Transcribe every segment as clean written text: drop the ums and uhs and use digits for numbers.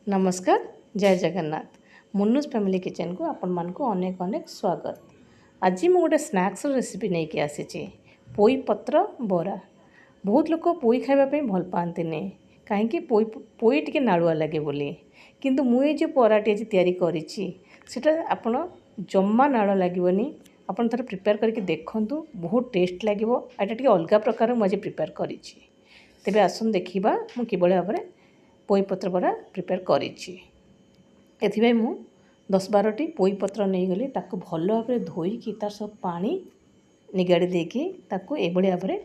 नमस्कार जय Jagannath मुन्नूज family kitchen को आपण मानक अनेक अनेक स्वागत। आज मु गोटे स्नैक्स रेसिपी नहीं कि आसी पोई पत्र बरा। बहुत लोग पोई खावाई भल पाती कहीं पोई टी नाड़ुआ लगे बोली किंतु मुझे जो बराटी आज तैयारी करा आपण जम्मा नाड़ लगे। आपड़ थोड़ा प्रिपेयर करके देखूँ बहुत टेस्ट लगे। यहाँ टी अलग प्रकार मुझे प्रिपेयर करी तेरे आसन देखा मुझे किभली भाव में पोई पत्र बरा प्रिपेयर करिछि। एथिबे मु 10-12टी पोई पत्र नहीं गली ताकू भल भाव में धोईकी तार सब पानी निगाड़ी देकी ताकू एभली भाव में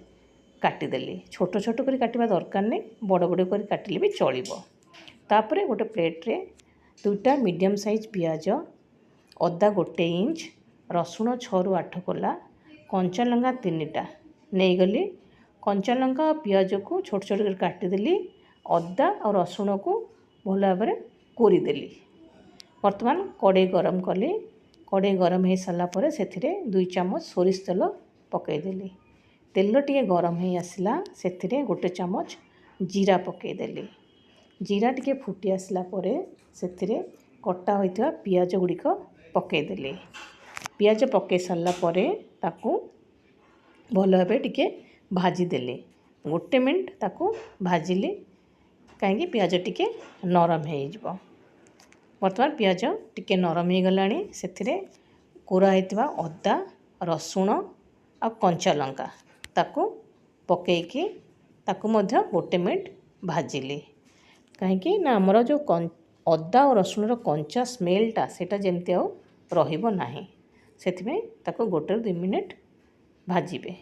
काटिदेली। छोट छोट कर काटिबा दरकार नहीं, बड़ बड़ कर काटिले भी चलिबो। तापरे गोटे प्लेट रे 2टा मीडियम साइज पियाज, अदा 1 इंच, रसुण 6-8 कोला, कंचा लंका 3टा नहीं गली। कंचा लंका पियाज को छोट छोट कर काटिदेली। अदा और रसुण को भल भाव में कोरीदेली। बर्तमान कड़े गरम कली। कड़े गरम हो सारापर से 2 चामच सोरिष तेल पकईदेली। तेल टे गरम हो आसला से 1 चामच जीरा पकईदेली। जीरा टे फुटी आसला से कटा होता पियाज गुड़िक पकईदेली। पियाज पकई सारापर ताकू भल भाव टे भाजीदेली। 1 मिनट ताकू भाजिली कहीं पियाज टिके नरम हो। बर्तमान पियाज टिके नरम हो गला से कोरा होता अदा रसुण आ कंचा लंका ताकू पकईकी ताकू 1 मिनट भाजिली कहीं ना आमर जो अदा और रसुण कंचा स्मेलटा सेटा जमती आब नाही से 1-2 मिनट भाजिबे।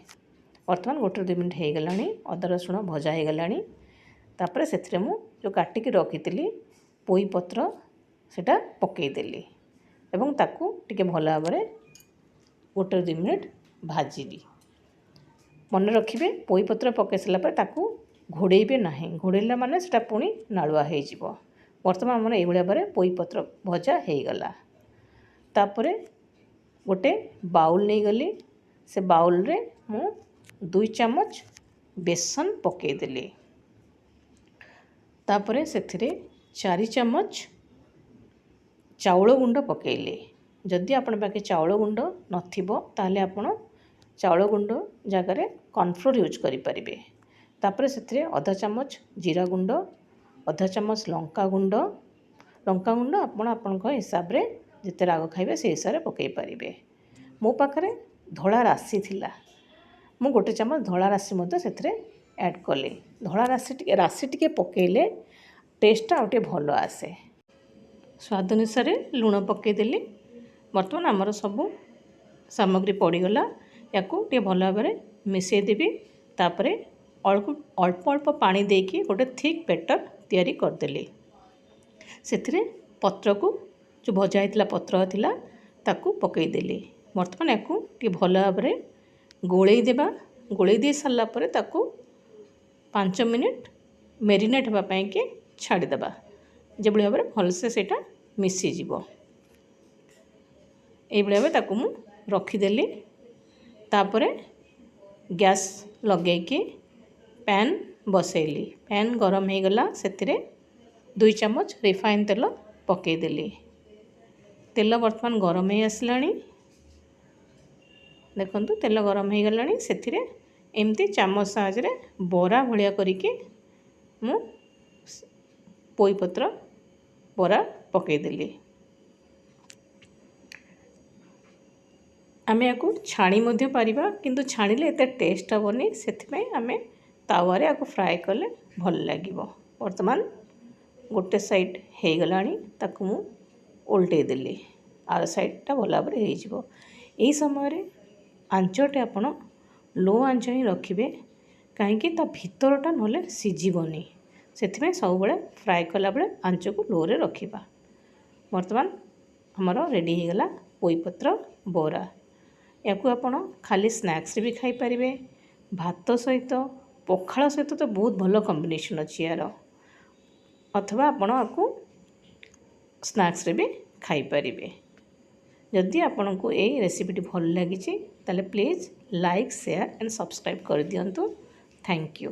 बर्तमान 1-2 मिनट हो गला अदा रसुण भजा हो गला। तापर से मु जो काटिकी रखी पोई पत्र सेटा पकईदेली एवं ताकू टिके भल भाव में 1-2 मिनट भाजिली। मन रखिए पोई पत्र पकई सारापर ताकू घोड़ेबे ना, घोड़ेला माने सेटा पुणी नाड़ुआ हो। बर्तमान आमर ये भाव में पोई पत्र भजा हो गला। तापरे गोटे बाउल नहीं गली। से बाउल रे मु 2 चामच बेसन पकईदेली। तापरे से 4 चामच चाउल गुंड पकईले। जदि आपण पाखे चाउल गुंड नथिबो ताले आपण चाउल गुंड जगह कॉर्नफ्लोर यूज करें। तापरे से आधा चामच जीरा गुंड, आधा चामच लंका गुंड आपण हिसाब रे जिते राग खाइबे से हिसाब रे पकई पारिबे। मो पाखरे धला राशि थिला, मु 1 चामच धला राशि मते सेथरे ऐड कले। धला राशि टिके पकईले टेस्टा आउटे भल आसे। स्वाद अनुसार लुण पकईदेली। बर्तमान आमर सबू सामग्री पड़गला। या भल भाव में मिसईदेवी। तापर अल्प अल्प पानी देकी गोटे थिक बैटर तैयारी करदेली। से पत्र को जो भजा होता पत्र थिला ताकू पकईदेली। बर्तमान या भल भाव में गोलैदेवा। गोलै दे सारा पर ताकू 5 मिनिट मेरिनेट होगापाई कि छाड़देवा जो भाव में भलसे सेटा मिसीज। ये भाव में ताकू मु रखीदेली। तापर गैस लगेकी पैन बसैली। पैन गरम हो गला से 2 चामच रिफाइन तेल पकईदेली। तेल बर्तमान गरम हो आसला। देखु तेल गरम हो गला से एमती चामच साहाय्य बरा भलिया करिके मु पोई पत्र बरा पकईदेली। आमे याकू छाणी मध्य पारिबा किंतु छाणीले एते टेस्ट हेबनी से आमे तावारे याकू फ्राए कले भल लागिबो। वर्तमान गोटे साइड हो गलानी ताकू मु उल्टे देली। आर साइडटा भल भाव में हो। यही समय आंचटे आपण लो आंच ही रखिए कहीं भीतरटा ना सीझबनी से सब बड़े फ्राए कला बेले आंच को लो रे रखिबा। वर्तमान हमर रेडी हो गला पोई पत्र बरा। या आपण खाली स्नैक्स भी खाई पारिबे, भात सहित पखाल सहित तो बहुत भल कॉम्बिनेशन अच्छी यार। अथवा आपण आपको स्नैक्स भी खाई पारिबे। जदि आपण को ये रेसिपीटी भल लगी ताले please like share and subscribe कर दियंतु। Thank you.